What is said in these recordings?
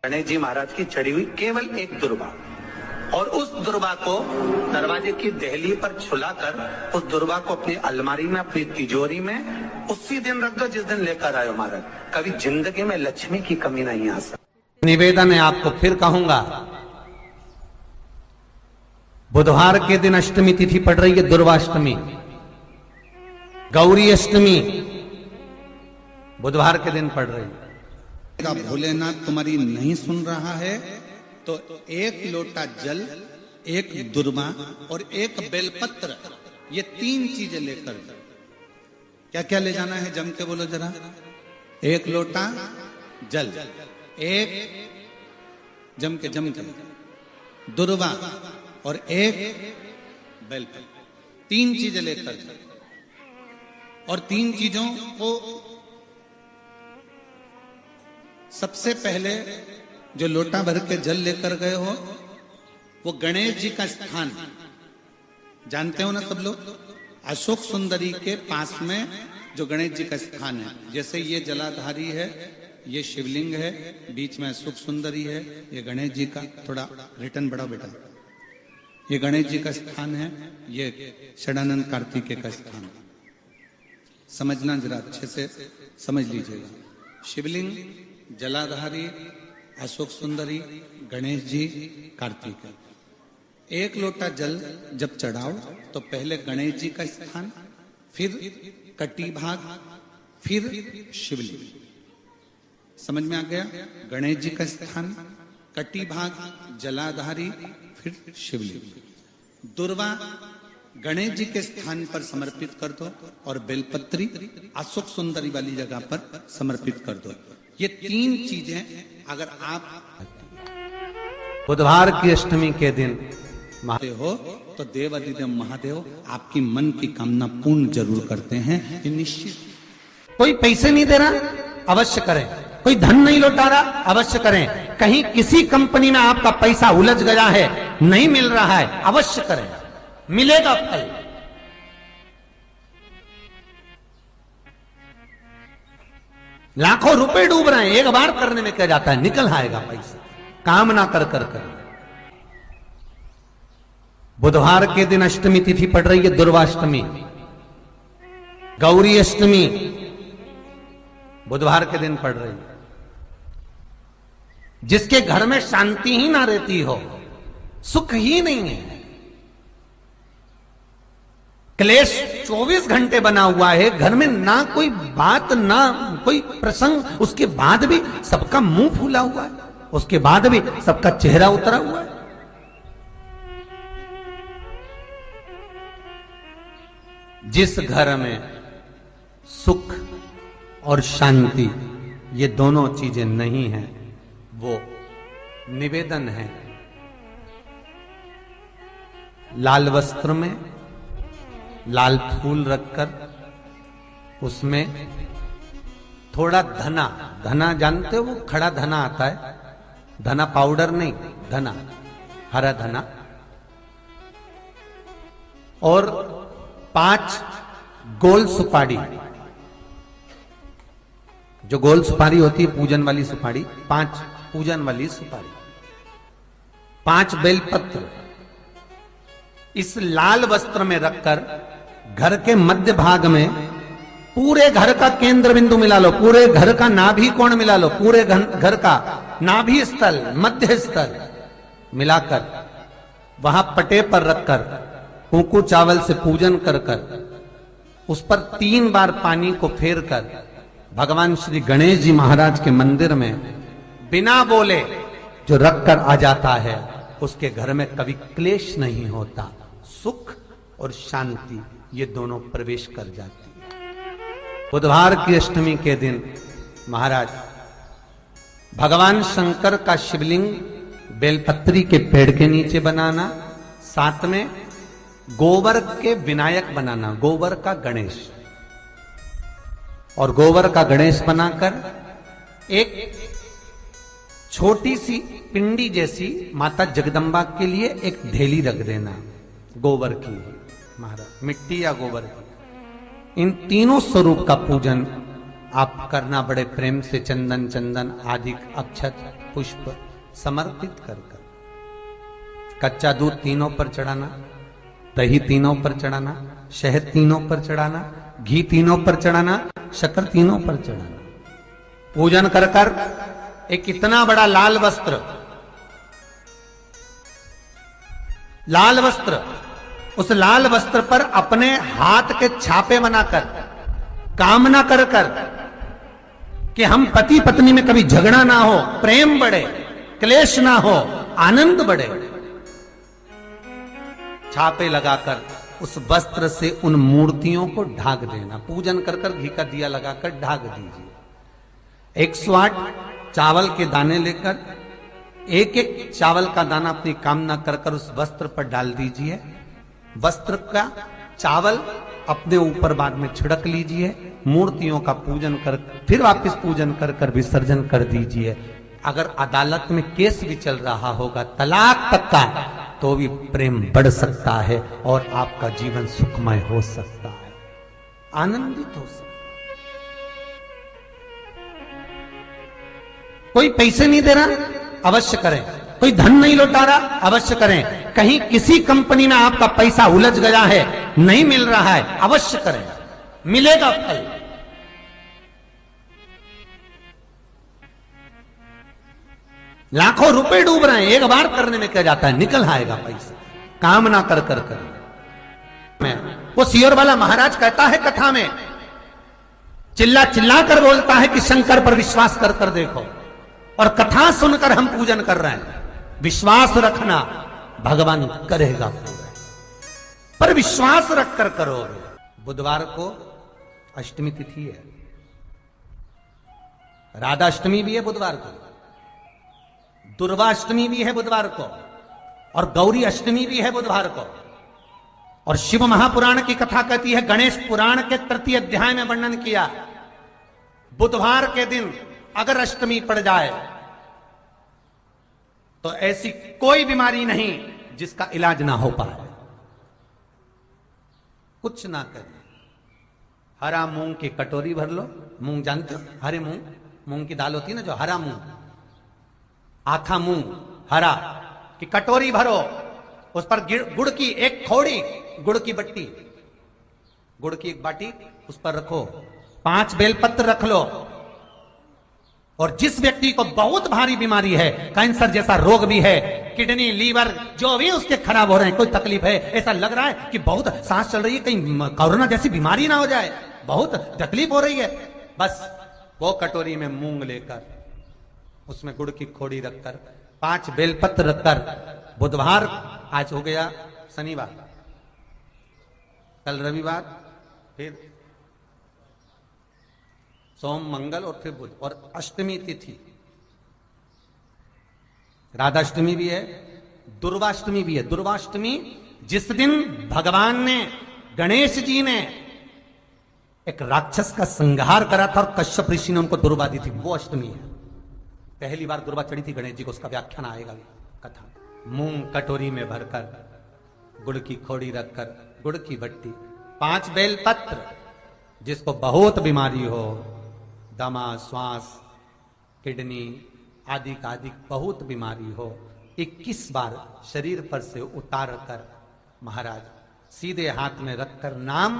गणेश जी महाराज की चढ़ी हुई केवल एक दुर्वा, और उस दुर्वा को दरवाजे की देहली पर छुलाकर उस दुर्वा को अपनी अलमारी में, अपनी तिजोरी में उसी दिन रख दो जिस दिन लेकर आयो महाराज। कभी जिंदगी में लक्ष्मी की कमी नहीं आ सकती। निवेदन है आपको, फिर कहूंगा, बुधवार के दिन अष्टमी तिथि पड़ रही है, दुर्वाष्टमी, गौरी अष्टमी बुधवार के दिन पड़ रही है। भोलेनाथ तुम्हारी नहीं सुन रहा है तो एक लोटा जल, एक दुर्वा और एक बेलपत्र, ये 3 चीजें लेकर, क्या क्या ले जाना है जम के बोलो जरा। एक लोटा जल, एक जम के दुर्वा और एक बेलपत्र, 3 चीजें लेकर, और 3 चीजों को सबसे पहले जो लोटा भर के जल लेकर गए हो वो गणेश जी का स्थान जानते हो ना सब लोग, अशोक सुंदरी के पास में जो गणेश जी का स्थान है, जैसे ये जलाधारी है, ये शिवलिंग है, बीच में अशोक सुंदरी है, ये गणेश जी का, थोड़ा रिटर्न बढ़ाओ बेटा, ये गणेश जी का स्थान है, ये षडानंद कार्तिकेय का स्थान है। समझना जरा अच्छे से समझ लीजिएगा। शिवलिंग, जलाधारी, अशोक सुंदरी, गणेश जी, कार्तिक। एक लोटा जल जब चढ़ाओ तो पहले गणेश जी का स्थान, फिर कटी भाग, फिर शिवलिंग। समझ में आ गया? गणेश जी का स्थान, कटी भाग, जलाधारी, फिर शिवलिंग। दुर्वा गणेश जी के स्थान पर समर्पित कर दो और बेलपत्री अशोक सुंदरी वाली जगह पर समर्पित कर दो। ये 3 चीजें अगर आप बुधवार की अष्टमी के दिन हो तो देवाधिदेव महादेव आपकी मन की कामना पूर्ण जरूर करते हैं, ये निश्चित। कोई पैसे नहीं दे रहा, अवश्य करें। कोई धन नहीं लौटा रहा, अवश्य करें। कहीं किसी कंपनी में आपका पैसा उलझ गया है, नहीं मिल रहा है, अवश्य करें, मिलेगा फल। लाखों रुपए डूब रहे हैं, एक बार करने में क्या जाता है, निकल आएगा पैसा, काम ना कर कर कर। बुधवार के दिन अष्टमी तिथि पड़ रही है, दुर्वाष्टमी, गौरी अष्टमी बुधवार के दिन पड़ रही है। जिसके घर में शांति ही ना रहती हो, सुख ही नहीं है, क्लेश 24 घंटे बना हुआ है घर में, ना कोई बात ना कोई प्रसंग, उसके बाद भी सबका मुंह फूला हुआ है, उसके बाद भी सबका चेहरा उतरा हुआ है। जिस घर में सुख और शांति ये दोनों चीजें नहीं हैं, वो निवेदन है लाल वस्त्र में लाल फूल रखकर उसमें थोड़ा धना, धना जानते हो, वो खड़ा धना आता है, धना पाउडर नहीं, धना, हरा धना, और 5 गोल सुपारी, जो गोल सुपारी होती है पूजन वाली सुपारी, 5 पूजन वाली सुपारी, 5 बेलपत्र इस लाल वस्त्र में रखकर घर के मध्य भाग में पूरे घर का केंद्र बिंदु मिला लो, पूरे घर का नाभि कोण मिला लो, पूरे घर का नाभि स्थल, मध्य स्थल मिलाकर वहां पटे पर रखकर कुंकू चावल से पूजन कर कर उस पर 3 बार पानी को फेर कर भगवान श्री गणेश जी महाराज के मंदिर में बिना बोले जो रखकर आ जाता है, उसके घर में कभी क्लेश नहीं होता, सुख और शांति ये दोनों प्रवेश कर जाती है। बुधवार की अष्टमी के दिन महाराज भगवान शंकर का शिवलिंग बेलपत्री के पेड़ के नीचे बनाना, साथ में गोबर के विनायक बनाना, गोबर का गणेश, और गोबर का गणेश बनाकर एक छोटी सी पिंडी जैसी माता जगदम्बा के लिए एक ढेली रख देना, गोबर की महाराज, मिट्टी या गोबर की। इन तीनों स्वरूप का पूजन आप करना बड़े प्रेम से, चंदन चंदन आदि अक्षत पुष्प समर्पित कर कर, कच्चा दूध तीनों पर चढ़ाना, दही तीनों पर चढ़ाना, शहद तीनों पर चढ़ाना, घी तीनों पर चढ़ाना, शक्कर तीनों पर चढ़ाना। पूजन कर कर एक इतना बड़ा लाल वस्त्र, लाल वस्त्र, उस लाल वस्त्र पर अपने हाथ के छापे बनाकर कामना कर कर कि हम पति पत्नी में कभी झगड़ा ना हो, प्रेम बढ़े, क्लेश ना हो, आनंद बढ़े, छापे लगाकर उस वस्त्र से उन मूर्तियों को ढाक देना। पूजन कर कर घी का दिया लगाकर ढाक दीजिए। 108 चावल के दाने लेकर एक एक चावल का दाना अपनी कामना कर कर उस वस्त्र पर डाल दीजिए। वस्त्र का चावल अपने ऊपर बाद में छिड़क लीजिए। मूर्तियों का पूजन कर फिर वापस पूजन कर कर विसर्जन कर दीजिए। अगर अदालत में केस भी चल रहा होगा तलाक तक का, तो भी प्रेम बढ़ सकता है और आपका जीवन सुखमय हो सकता है, आनंदित हो सकता है। कोई पैसे नहीं दे रहा, अवश्य करें। कोई धन नहीं लौटा रहा, अवश्य करें। कहीं किसी कंपनी में आपका पैसा उलझ गया है, नहीं मिल रहा है, अवश्य करें, मिलेगा फल। लाखों रुपए डूब रहे हैं, एक बार करने में क्या जाता है, निकल आएगा पैसा। कामना कर कर कर मैं वो सियोर वाला महाराज कहता है कथा में, चिल्ला चिल्ला कर बोलता है कि शंकर पर विश्वास कर कर देखो, और कथा सुनकर हम पूजन कर रहे हैं। विश्वास रखना, भगवान करेगा पूरा, पर विश्वास रख कर करोगे। बुधवार को अष्टमी तिथि है, राधाष्टमी भी है बुधवार को, दुर्वाष्टमी भी है बुधवार को, और गौरी अष्टमी भी है बुधवार को। और शिव महापुराण की कथा कहती है, गणेश पुराण के 3 अध्याय में वर्णन किया, बुधवार के दिन अगर अष्टमी पड़ जाए तो ऐसी कोई बीमारी नहीं जिसका इलाज ना हो पाए। कुछ ना करिए, हरा मूंग की कटोरी भर लो। मूंग जानते हो, हरे मूंग, मूंग की दाल होती है ना जो, हरा मूंग, आखा मूंग हरा की कटोरी भरो, उस पर गुड़ की एक खोड़ी, गुड़ की बट्टी, गुड़ की एक बाटी उस पर रखो, 5 बेलपत्र रख लो। और जिस व्यक्ति को बहुत भारी बीमारी है, कैंसर जैसा रोग भी है, किडनी, लीवर जो भी उसके खराब हो रहे हैं, कोई तकलीफ है, ऐसा लग रहा है कि बहुत सांस चल रही है, कहीं कोरोना जैसी बीमारी ना हो जाए, बहुत तकलीफ हो रही है, बस वो कटोरी में मूंग लेकर उसमें गुड़ की खोड़ी रखकर 5 बेलपत्र रखकर, बुधवार आज हो गया शनिवार, कल रविवार, फिर सोम मंगल और फिर बुध, और अष्टमी तिथि, राधाष्टमी भी है, दुर्वाष्टमी भी है। दुर्वाष्टमी जिस दिन भगवान ने, गणेश जी ने एक राक्षस का संहार करा था और कश्यप ऋषि ने उनको दुर्वा दी थी, वो अष्टमी है। पहली बार दुर्वा चढ़ी थी गणेश जी को, उसका व्याख्यान आएगा कथा। मूंग कटोरी में भरकर, गुड़ की खोड़ी रखकर, गुड़ की भट्टी, 5 बेलपत्र, जिसको बहुत बीमारी हो, दमा, श्वास, किडनी आदि का आदि बहुत बीमारी हो, 21 बार शरीर पर से उतार कर महाराज सीधे हाथ में रखकर नाम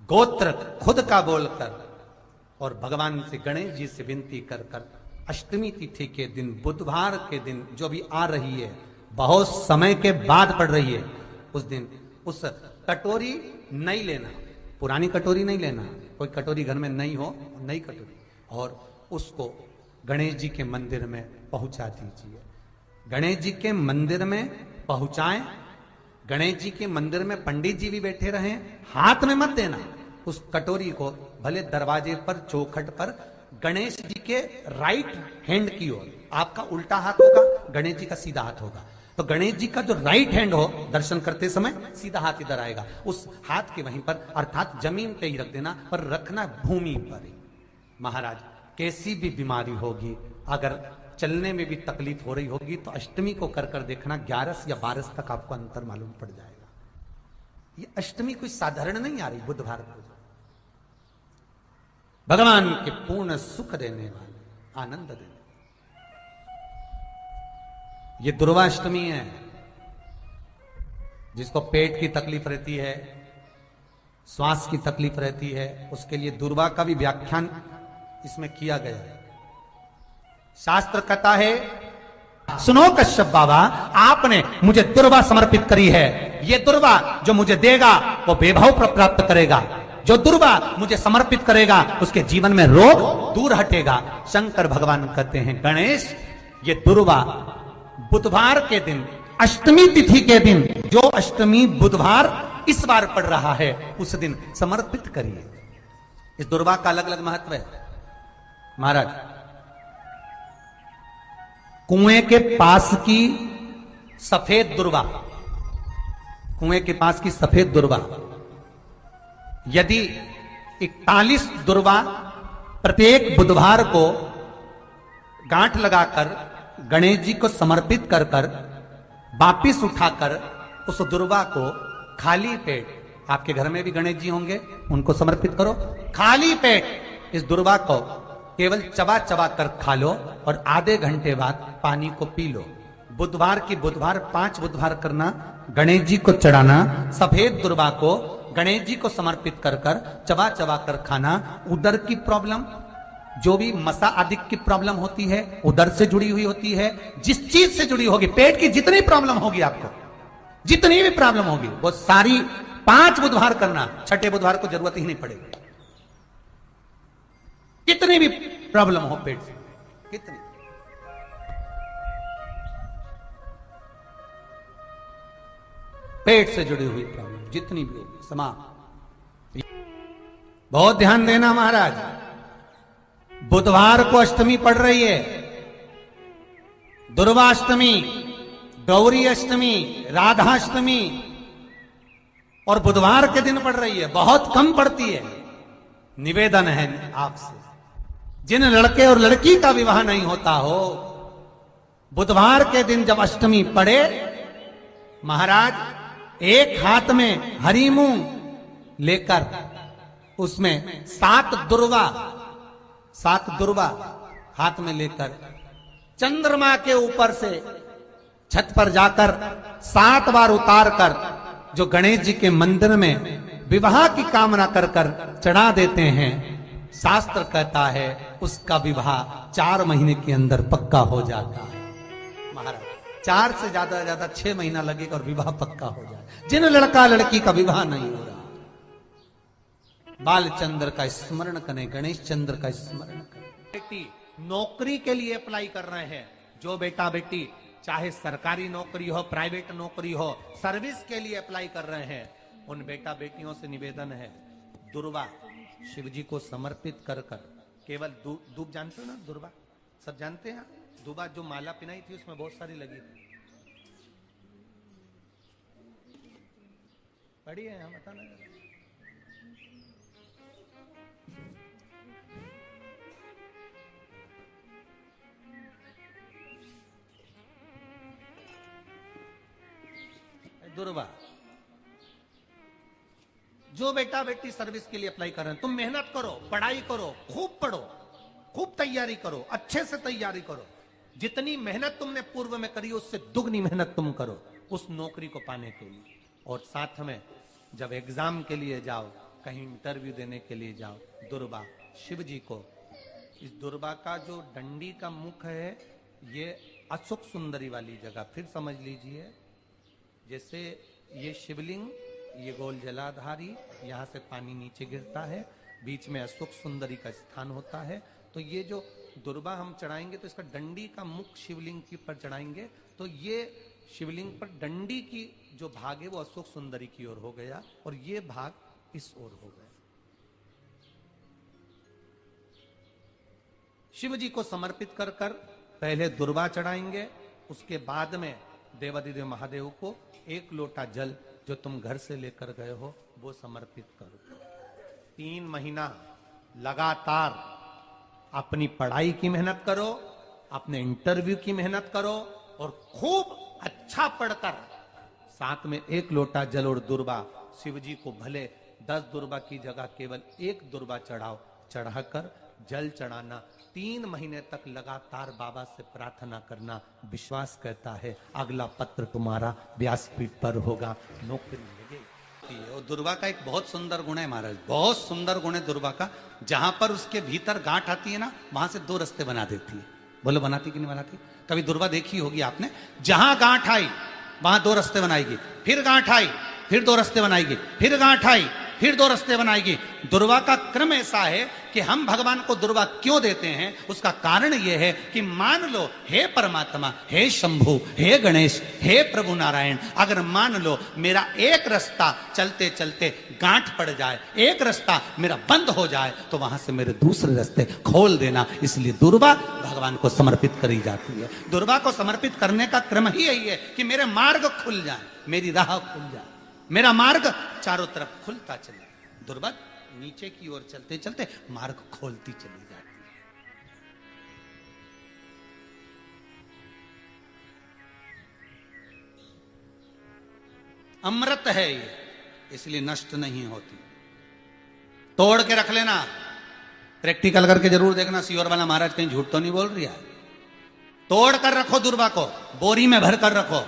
गोत्र खुद का बोलकर और भगवान से, गणेश जी से विनती कर कर अष्टमी तिथि के दिन, बुधवार के दिन जो भी आ रही है, बहुत समय के बाद पड़ रही है, उस दिन उस कटोरी नहीं लेना, पुरानी कटोरी नहीं लेना, कोई कटोरी घर में नहीं हो, नई कटोरी, और उसको गणेश जी के मंदिर में पहुंचा दीजिए। गणेश जी के मंदिर में पहुंचाएं, गणेश जी के मंदिर में पंडित जी भी बैठे रहें, हाथ में मत देना उस कटोरी को, भले दरवाजे पर, चौखट पर, गणेश जी के राइट हैंड की ओर, आपका उल्टा हाथ होगा, गणेश जी का सीधा हाथ होगा, तो गणेश जी का जो राइट हैंड हो, दर्शन करते समय सीधा हाथ इधर आएगा, उस हाथ के वहीं पर, अर्थात जमीन पे ही रख देना, पर रखना भूमि पर ही। महाराज कैसी भी बीमारी होगी, अगर चलने में भी तकलीफ हो रही होगी, तो अष्टमी को कर कर देखना, 11 या 12 तक आपको अंतर मालूम पड़ जाएगा। ये अष्टमी कोई साधारण नहीं आ रही, बुधवार को भगवान के पूर्ण सुख देने वाले, आनंद देने, ये दुर्वाष्टमी है। जिसको पेट की तकलीफ रहती है, श्वास की तकलीफ रहती है, उसके लिए दुर्वा का भी व्याख्यान इसमें किया गया है। शास्त्र कहता है, सुनो कश्यप बाबा, आपने मुझे दुर्वा समर्पित करी है। ये दुर्वा जो मुझे देगा वो वैभव प्राप्त करेगा। जो दुर्वा मुझे समर्पित करेगा उसके जीवन में रोग दूर हटेगा। शंकर भगवान कहते हैं, गणेश, ये दुर्वा बुधवार के दिन, अष्टमी तिथि के दिन, जो अष्टमी बुधवार इस बार पड़ रहा है, उस दिन समर्पित करिए। इस दुर्वा का अलग अलग महत्व है महाराज। कुएं के पास की सफेद दुर्वा, कुएं के पास की सफेद दुर्वा, यदि 41 दुर्वा प्रत्येक बुधवार को गांठ लगाकर गणेश जी को समर्पित कर कर वापिस उठाकर उस दुर्वा को खाली पेट, आपके घर में भी गणेश जी होंगे, उनको समर्पित करो। खाली पेट इस दुर्वा को केवल चबा चबा कर खा लो और आधे घंटे बाद पानी को पी लो। बुधवार की बुधवार 5 बुधवार करना, गणेश जी को चढ़ाना। सफेद दुर्वा को गणेश जी को समर्पित कर कर चबा चबा कर खाना। उदर की प्रॉब्लम, जो भी मसा आदि की प्रॉब्लम होती है, उदर से जुड़ी हुई होती है। जिस चीज से जुड़ी होगी, पेट की जितनी प्रॉब्लम होगी, आपको जितनी भी प्रॉब्लम होगी, वो सारी 5 बुधवार करना। छठे बुधवार को जरूरत ही नहीं पड़ेगी। कितनी भी प्रॉब्लम हो पेट से, कितनी, पेट से जुड़ी हुई प्रॉब्लम जितनी भी होगी, समाप्त। बहुत ध्यान देना महाराज, बुधवार को अष्टमी पड़ रही है। दुर्वाष्टमी, गौरी अष्टमी, राधाष्टमी, और बुधवार के दिन पड़ रही है। बहुत कम पड़ती है। निवेदन है आपसे, जिन लड़के और लड़की का विवाह नहीं होता हो, बुधवार के दिन जब अष्टमी पड़े, महाराज एक हाथ में हरी मूंग लेकर उसमें 7 दुर्वा हाथ में लेकर चंद्रमा के ऊपर से छत पर जाकर 7 बार उतार कर जो गणेश जी के मंदिर में विवाह की कामना कर कर चढ़ा देते हैं, शास्त्र कहता है उसका विवाह 4 महीने के अंदर पक्का हो जाता है। महाराज 4 से ज्यादा 6 महीना लगेगा और विवाह पक्का हो जाए। जिन लड़का लड़की का विवाह नहीं हो रहा, बालचंद्र का स्मरण करें, गणेश चंद्र का स्मरण करें। बेटी नौकरी के लिए अप्लाई कर रहे हैं, जो बेटा बेटी चाहे सरकारी नौकरी हो, प्राइवेट नौकरी हो, सर्विस के लिए अप्लाई कर रहे हैं, उन बेटा बेटियों से निवेदन है, दुर्वा शिव जी को समर्पित कर कर केवल दूब जानते हो ना, दुर्वा सब जानते हैं। दुर्वा जो माला पिनाई थी उसमें बहुत सारी लगी थी, पढ़ी है, हम बताना। दुर्वा, जो बेटा बेटी सर्विस के लिए अप्लाई कर रहे हैं, तुम मेहनत करो, पढ़ाई करो, खूब पढ़ो, खूब तैयारी करो, अच्छे से तैयारी करो। जितनी मेहनत तुमने पूर्व में करी उससे दुगनी मेहनत तुम करो उस नौकरी को पाने के लिए। और साथ में जब एग्जाम के लिए जाओ, कहीं इंटरव्यू देने के लिए जाओ, दुर्वा शिव जी को, इस दुर्वा का जो डंडी का मुख है, ये अशोक सुंदरी वाली जगह, फिर समझ लीजिए, जैसे ये शिवलिंग, ये गोल जलाधारी, यहां से पानी नीचे गिरता है, बीच में अशोक सुंदरी का स्थान होता है। तो ये जो दुर्वा हम चढ़ाएंगे तो इसका डंडी का मुख शिवलिंग के पर चढ़ाएंगे, तो ये शिवलिंग पर डंडी की जो भाग है वो अशोक सुंदरी की ओर हो गया और ये भाग इस ओर हो गया। शिव जी को समर्पित कर कर पहले दुर्वा चढ़ाएंगे, उसके बाद में देवादिदेव महादेव को 1 लोटा जल जो तुम घर से लेकर गए हो वो समर्पित करो। 3 महीना लगातार अपनी पढ़ाई की मेहनत करो, अपने इंटरव्यू की मेहनत करो और खूब अच्छा पढ़कर साथ में 1 लोटा जल और दुर्वा, शिव जी को भले 10 दुर्वा की जगह केवल 1 दुर्वा चढ़ाओ, चढ़ाकर जल चढ़ाना। 3 महीने तक लगातार बाबा से प्रार्थना करना। विश्वास कहता है अगला पत्र तुम्हारा व्यासपीठ पर होगा, नौकरी मिलेगी। और दुर्वा का एक बहुत सुंदर गुण है महाराज, बहुत सुंदर गुण है दुर्वा का। जहां पर उसके भीतर गांठ आती है ना, वहां से 2 रास्ते बना देती है। बोलो बनाती कि नहीं बनाती? कभी दुर्वा देखी होगी आपने। जहां गांठ आई वहां 2 रास्ते बनाएगी, फिर गांठ आई फिर 2 रास्ते बनाएगी, फिर गांठ आई फिर 2 रास्ते बनाएगी। दुर्वा का क्रम ऐसा है कि हम भगवान को दुर्वा क्यों देते हैं, उसका कारण यह है कि मान लो हे परमात्मा, हे शंभु, हे गणेश, हे प्रभु नारायण, अगर मान लो मेरा एक रास्ता चलते चलते गांठ पड़ जाए, एक रास्ता मेरा बंद हो जाए, तो वहां से मेरे दूसरे रास्ते खोल देना। इसलिए दुर्वा भगवान को समर्पित करी जाती है। दुर्वा को समर्पित करने का क्रम ही यही है कि मेरे मार्ग खुल जाए, मेरी राह खुल जाए, मेरा मार्ग चारों तरफ खुलता चले। दुर्वा नीचे की ओर चलते चलते मार्ग खोलती चली जाती है। अमृत है ये, इसलिए नष्ट नहीं होती। तोड़ के रख लेना, प्रैक्टिकल करके जरूर देखना। सियोर वाला महाराज कहीं झूठ तो नहीं बोल रही है। तोड़ कर रखो दुर्वा को, बोरी में भर कर रखो।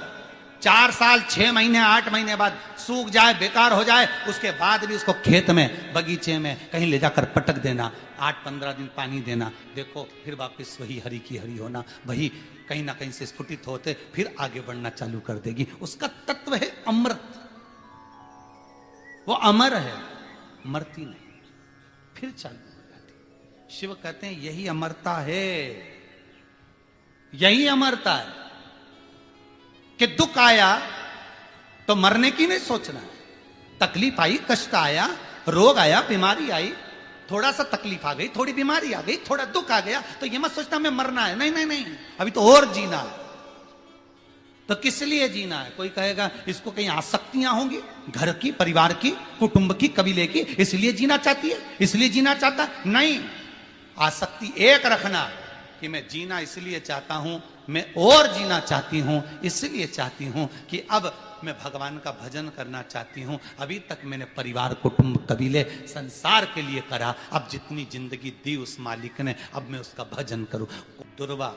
4 साल 6 महीने 8 महीने बाद सूख जाए, बेकार हो जाए, उसके बाद भी उसको खेत में, बगीचे में कहीं ले जाकर पटक देना। 8-15 दिन पानी देना, देखो फिर वापस वही हरी की हरी होना, वही कहीं ना कहीं से स्फुटित होते फिर आगे बढ़ना चालू कर देगी। उसका तत्व है अमृत, वो अमर है, मरती नहीं, फिर चालू हो जाती। शिव कहते हैं यही अमरता है, यही अमरता है कि दुख आया तो मरने की नहीं सोचना है। तकलीफ आई, कष्ट आया, रोग आया, बीमारी आई, थोड़ा सा तकलीफ आ गई, थोड़ी बीमारी आ गई, थोड़ा दुख आ गया, तो ये मत सोचना मैं मरना है। नहीं नहीं नहीं, अभी तो और जीना है। तो किस लिए जीना है? कोई कहेगा इसको कहीं आसक्तियां होंगी, घर की, परिवार की, कुटुंब की, कबीले की, इसलिए जीना चाहती है, इसलिए जीना चाहता। नहीं, आसक्ति एक रखना कि मैं जीना इसलिए चाहता हूं, मैं और जीना चाहती हूं, इसलिए चाहती हूं कि अब मैं भगवान का भजन करना चाहती हूं। अभी तक मैंने परिवार, कुटुंब, कबीले, संसार के लिए करा, अब जितनी जिंदगी दी उस मालिक ने, अब मैं उसका भजन करूं। दुर्वा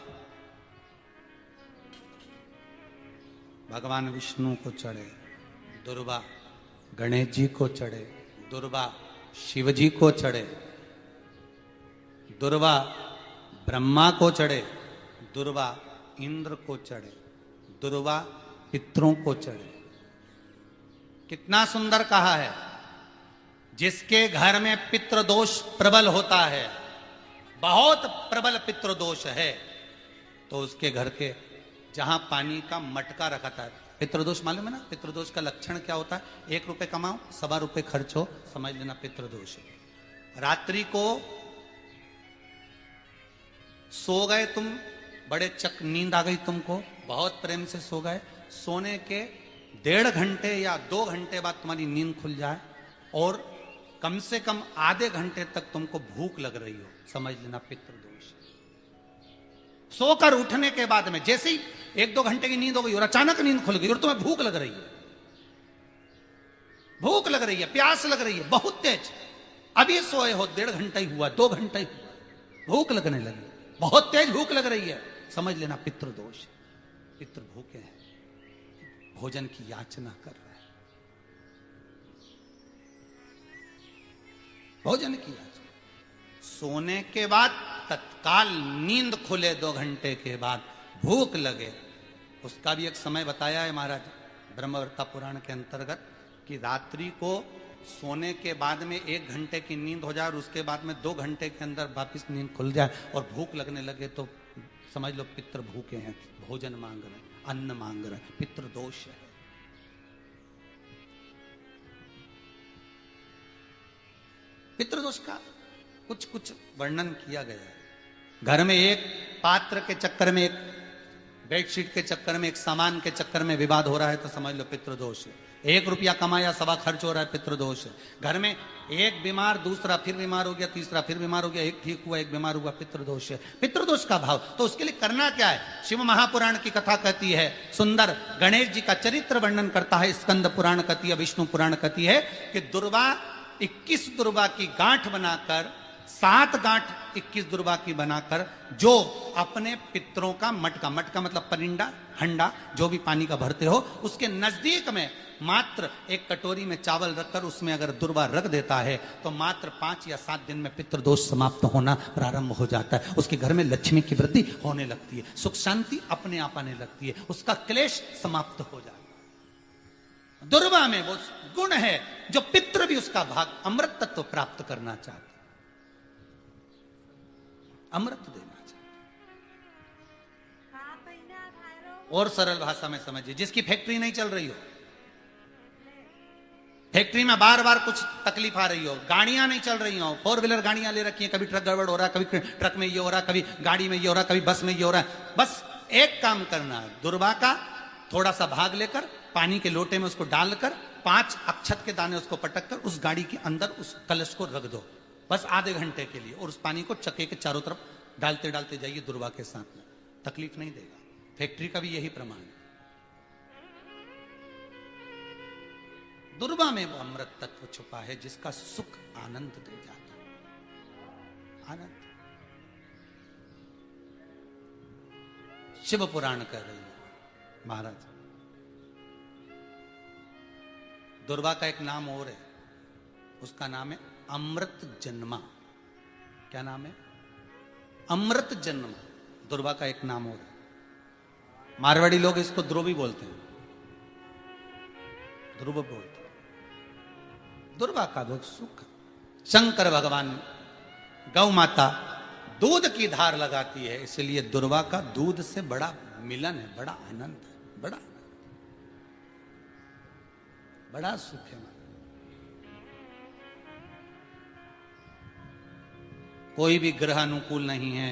भगवान विष्णु को चढ़े, दुर्वा गणेश जी को चढ़े, दुर्वा शिव जी को चढ़े, दुर्वा ब्रह्मा को चढ़े, दुर्वा इंद्र को चढ़े, दुर्वा पितरों को चढ़े। कितना सुंदर कहा है। जिसके घर में पितृदोष प्रबल होता है, बहुत प्रबल पितृदोष है, तो उसके घर के जहां पानी का मटका रखा था, पितृदोष मालूम है ना? पितृदोष का लक्षण क्या होता है? 1 रुपए कमाओ, 1.25 रुपए खर्च हो, समझ लेना पितृदोष है। रात्रि को सो गए तुम, बड़े चक नींद आ गई तुमको, बहुत प्रेम से सो गए, सोने के 1.5 घंटे या 2 घंटे बाद तुम्हारी नींद खुल जाए और कम से कम आधे घंटे तक तुमको भूख लग रही हो, समझ लेना पितृदोष। सोकर उठने के बाद में जैसे ही 1-2 घंटे की नींद हो गई और अचानक नींद खुल गई और तुम्हें भूख लग रही है, भूख लग रही है, प्यास लग रही है बहुत तेज, अभी सोए हो, 1.5 घंटा ही हुआ, 2 घंटा ही हुआ, भूख लगने लगी, बहुत तेज भूख लग रही है, समझ लेना पितृदोष। पितृ भूखे हैं, भोजन की याचना कर रहे हैं, भोजन की याचना। सोने के बाद तत्काल नींद खुले 2 घंटे के बाद, भूख लगे, उसका भी एक समय बताया है महाराज ब्रह्मवर्ता पुराण के अंतर्गत कि रात्रि को सोने के बाद में 1 घंटे की नींद हो जाए और उसके बाद में 2 घंटे के अंदर वापिस नींद खुल जाए और भूख लगने लगे, तो समझ लो पितृ भूखे हैं, भोजन मांग रहे हैं, अन्न मांग रहे हैं, पितृदोष है। पितृदोष का कुछ कुछ वर्णन किया गया है। घर में एक पात्र के चक्कर में, एक बेडशीट के चक्कर में, एक सामान के चक्कर में विवाद हो रहा है, तो समझ लो पितृदोष है। 1 रुपया कमाया, 1.25 खर्च हो रहा है, पितृदोष है। घर में एक बीमार, दूसरा फिर बीमार हो गया, तीसरा फिर बीमार हो गया, एक ठीक हुआ, एक बीमार हुआ, पितृदोष है। पितृदोष का भाव, तो उसके लिए करना क्या है? शिव महापुराण की कथा कहती है सुंदर, गणेश जी का चरित्र वर्णन करता है स्कंद पुराण कहती है, विष्णु पुराण कहती है कि दुर्वा 21 दुर्वा की गांठ बनाकर 7 गांठ 21 दुर्वा की बनाकर जो अपने पितरों का मटका, मटका मतलब परिंडा, हंडा जो भी पानी का भरते हो, उसके नजदीक में मात्र एक कटोरी में चावल रखकर उसमें अगर दुर्वा रख देता है तो मात्र 5 या 7 दिन में पितृदोष समाप्त होना प्रारंभ हो जाता है। उसके घर में लक्ष्मी की वृद्धि होने लगती है, सुख शांति अपने आप आने लगती है, उसका क्लेश समाप्त हो जाता है। दुर्वा में वो गुण है जो पितृ भी उसका भाग अमृत तत्व प्राप्त करना चाहते, अमृत देना चाहते। और सरल भाषा में समझिए, जिसकी फैक्ट्री नहीं चल रही हो, फैक्ट्री में बार बार कुछ तकलीफ आ रही हो, गाड़ियां नहीं चल रही हो, 4 व्हीलर गाड़ियां ले रखी हैं, कभी ट्रक गड़बड़ हो रहा है, कभी ट्रक में ये हो रहा है, कभी गाड़ी में ये हो रहा है, कभी बस में ये हो रहा है, बस एक काम करना है, दुर्वा का थोड़ा सा भाग लेकर पानी के लोटे में उसको डालकर 5 अक्षत के दाने उसको पटक कर उस गाड़ी के अंदर उस कलश को रख दो, बस आधे घंटे के लिए, और उस पानी को चक्के के चारों तरफ डालते डालते जाइए दुर्वा के साथ में, तकलीफ नहीं देगा। फैक्ट्री का भी यही प्रमाण है। दुर्वा में वो अमृत तत्व छुपा है जिसका सुख आनंद दे जाता है, आनंद। शिव पुराण कह रही है महाराज, दुर्वा का एक नाम और है, उसका नाम है अमृत जन्मा। क्या नाम है? अमृत जन्मा। दुर्वा का एक नाम और है। मारवाड़ी लोग इसको ध्रुवी बोलते हैं, ध्रुव बोलते हैं। दुर्वा का बहुत सुख। शंकर भगवान गौ माता दूध की धार लगाती है, इसलिए दुर्वा का दूध से बड़ा मिलन है, बड़ा आनंद है, बड़ा सुख है। कोई भी ग्रह अनुकूल नहीं है,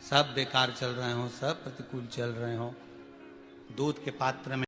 सब बेकार चल रहे हो, सब प्रतिकूल चल रहे हो, दूध के पात्र में